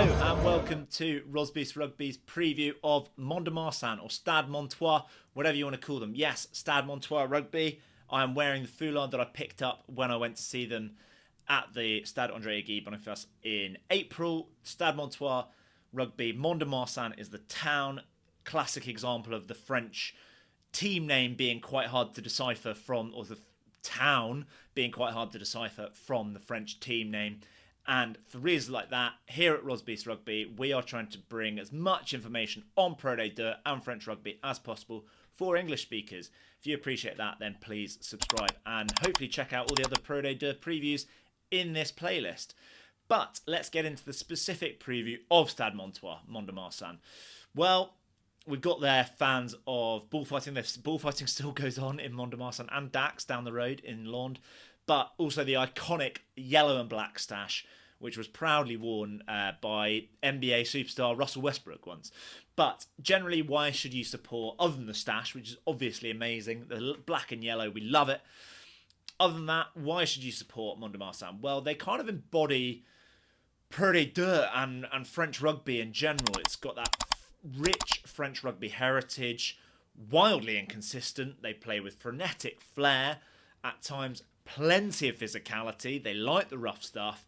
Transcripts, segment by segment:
Hello and welcome to Rosbifs Rugby's preview of Mont de Marsan or Stade Montois, whatever you want to call them. Yes, Stade Montois Rugby. I am wearing the foulard that I picked up when I went to see them at the Stade André Boniface in April. Stade Montois Rugby. Mont de Marsan is the town. Classic example of the French team name being quite hard to decipher from, or the town being quite hard to decipher from the French team name. And for reasons like that, here at Rosbifs Rugby, we are trying to bring as much information on Pro D2 and French rugby as possible for English speakers. If you appreciate that, then please subscribe and hopefully check out all the other Pro D2 previews in this playlist. But let's get into the specific preview of Stade Montois, Mont de Marsan. Well, we've got there fans of bullfighting. Bullfighting still goes on in Mont de Marsan and Dax down the road in Lond. But also the iconic yellow and black stash, which was proudly worn by NBA superstar Russell Westbrook once. But generally, why should you support, other than the stash, which is obviously amazing, the black and yellow, we love it. Other than that, why should you support Mont de Marsan? Well, they kind of embody Pro D2 and French rugby in general. It's got that rich French rugby heritage, wildly inconsistent. They play with frenetic flair, at times plenty of physicality. They like the rough stuff.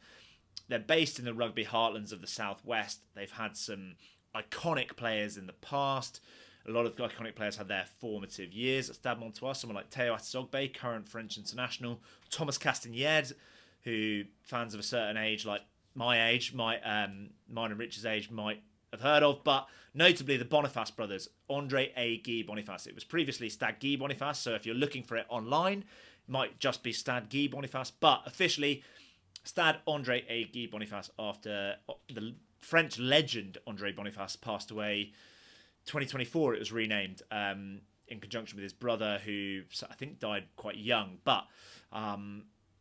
They're based in the rugby heartlands of the southwest. They've had some iconic players in the past. A lot of iconic players had their formative years at Stade Montois. Someone like Théo Atizogbe, current French international. Thomas Castagnède, who fans of a certain age, like my age, mine and Rich's age, might have heard of. But notably the Boniface brothers, André A. Guy Boniface. It was previously Stade Guy Boniface, so if you're looking for it online, it might just be Stade Guy Boniface. But officially, Stade André A. Guy Boniface, after the French legend André Boniface passed away 2024, it was renamed in conjunction with his brother, who I think died quite young. But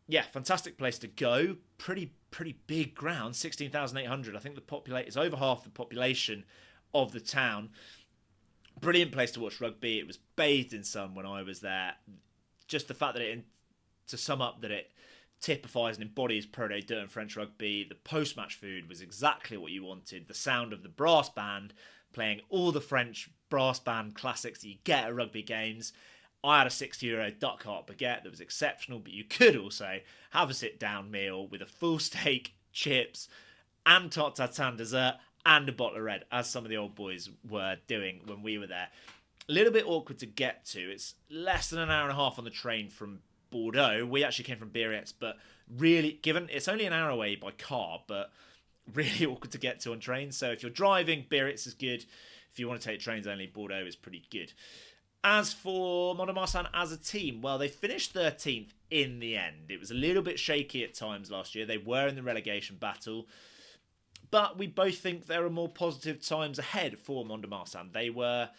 yeah, fantastic place to go. Pretty big ground, 16,800. I think is over half the population of the town. Brilliant place to watch rugby. It was bathed in sun when I was there. Just the fact that to sum up, that it typifies and embodies Pro D2 and French rugby. The post-match food was exactly what you wanted. The sound of the brass band playing all the French brass band classics that you get at rugby games. I had a €6 duck heart baguette that was exceptional, but you could also have a sit-down meal with a full steak, chips, and tarte tatin dessert, and a bottle of red, as some of the old boys were doing when we were there. A little bit awkward to get to. It's less than an hour and a half on the train from Bordeaux. We actually came from Biarritz, but really, given it's only an hour away by car, but really awkward to get to on trains. So if you're driving, Biarritz is good. If you want to take trains only, Bordeaux is pretty good. As for Mont de Marsan as a team, well, they finished 13th in the end. It was a little bit shaky at times last year. They were in the relegation battle, but we both think there are more positive times ahead for Mont de Marsan. They were,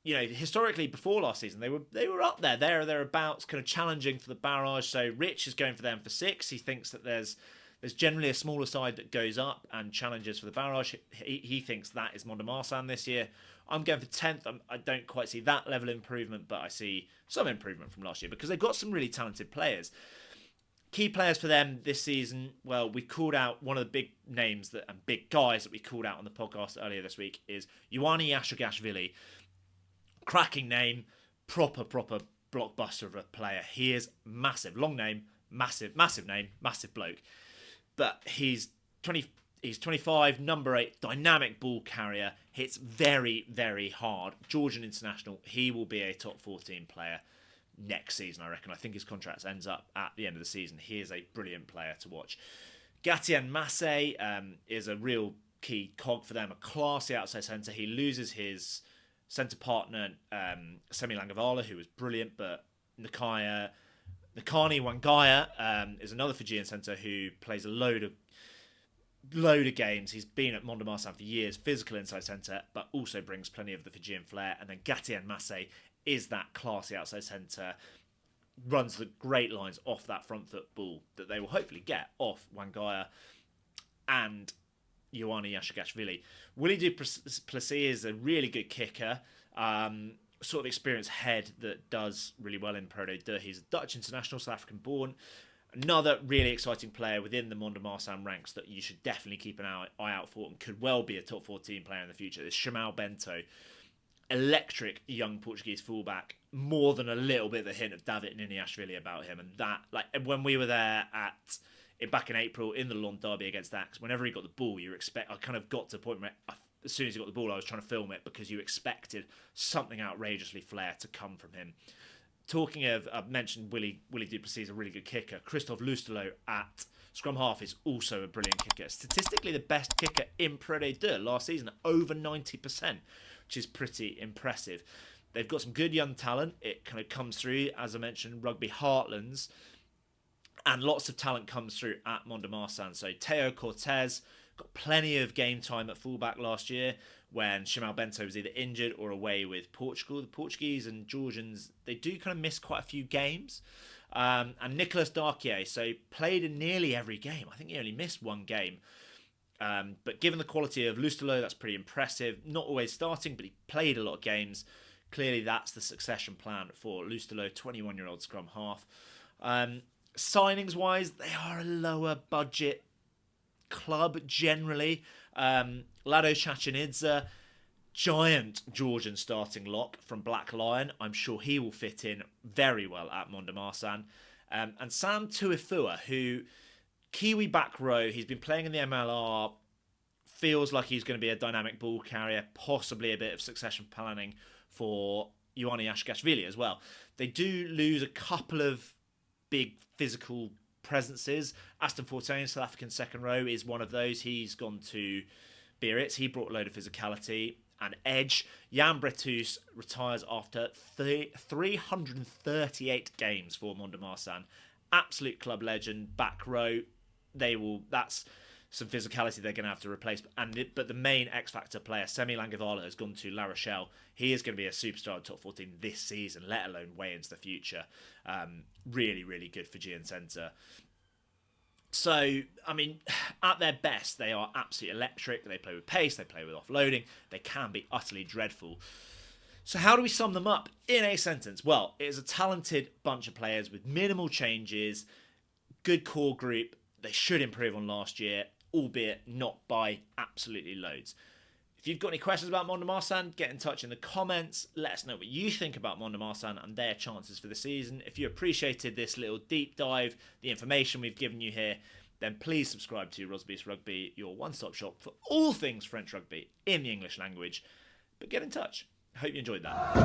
historically before last season, they were up there, thereabouts, kind of challenging for the barrage. So Rich is going for them for 6. He thinks that there's generally a smaller side that goes up and challenges for the barrage. He thinks that is Mont de Marsan this year. I'm going for 10th. I don't quite see that level of improvement, but I see some improvement from last year because they've got some really talented players. Key players for them this season, well, we called out one of the big names and big guys that we called out on the podcast earlier this week is Ioannis Ashogashvili. Cracking name, proper blockbuster of a player. He is massive. Long name, massive name, massive bloke. But he's 25, number 8, dynamic ball carrier, hits very, very hard. Georgian international, he will be a top 14 player next season, I reckon. I think his contract ends up at the end of the season. He is a brilliant player to watch. Gatien Massé is a real key cog for them, a classy outside centre. He loses his centre partner, Semi Langavala, who was brilliant, but Nakani Wangaya is another Fijian centre who plays a load of games. He's been at Mont de Marsan for years, physical inside centre, but also brings plenty of the Fijian flair. And then Gatien Massé is that classy outside centre, runs the great lines off that front foot ball that they will hopefully get off Wangaya and Ioannis Ashogashvili. Willie Duplessis is a really good kicker, sort of experienced head that does really well in Pro D2. He's a Dutch international, South African born. Another really exciting player within the Mont de Marsan ranks that you should definitely keep an eye out for and could well be a top 14 player in the future is Chamel Bento. Electric young Portuguese fullback, more than a little bit of a hint of David Niniashvili about him. And that, like, when we were there back in April in the Lond Derby against Axe, whenever he got the ball, I kind of got to the point where as soon as he got the ball, I was trying to film it because you expected something outrageously flair to come from him. Talking of, I've mentioned Willie Duplessis is a really good kicker. Christophe Lustelot at scrum half is also a brilliant kicker. Statistically, the best kicker in Pro D2 last season, over 90%, which is pretty impressive. They've got some good young talent. It kind of comes through, as I mentioned, rugby heartlands, and lots of talent comes through at Mont de Marsan. So Teo Cortez got plenty of game time at fullback last year when Chamel Bento was either injured or away with Portugal. The Portuguese and Georgians, they do kind of miss quite a few games. And Nicolas Darquier, so played in nearly every game. I think he only missed one game. But given the quality of Lustelot, that's pretty impressive. Not always starting, but he played a lot of games. Clearly, that's the succession plan for Lustelot, 21-year-old scrum half. Signings-wise, they are a lower budget club generally. Lado Chachinidze, giant Georgian starting lock from Black Lion. I'm sure he will fit in very well at Mont de Marsan. And Sam Tuifua, who Kiwi back row, he's been playing in the MLR, feels like he's going to be a dynamic ball carrier, possibly a bit of succession planning for Ioanni Ashkashvili as well. They do lose a couple of big physical presences. Aston Fortuyn, South African second row, is one of those. He's gone to Biarritz. He brought a load of physicality and edge. Jan Bretus retires after 338 games for Mont de Marsan. Absolute club legend, back row. That's some physicality they're going to have to replace. But the main X-Factor player, Semi Langavala, has gone to La Rochelle. He is going to be a superstar in top 14 this season, let alone way into the future. Really, really good Fijian centre. So, I mean, at their best, they are absolutely electric. They play with pace, they play with offloading. They can be utterly dreadful. So how do we sum them up in a sentence? Well, it is a talented bunch of players with minimal changes, good core group. They should improve on last year, albeit not by absolutely loads. If you've got any questions about Mont de Marsan, get in touch in the comments. Let us know what you think about Mont de Marsan and their chances for the season. If you appreciated this little deep dive, the information we've given you here, then please subscribe to Rosbifs Rugby, your one-stop shop for all things French rugby in the English language. But get in touch. I hope you enjoyed that.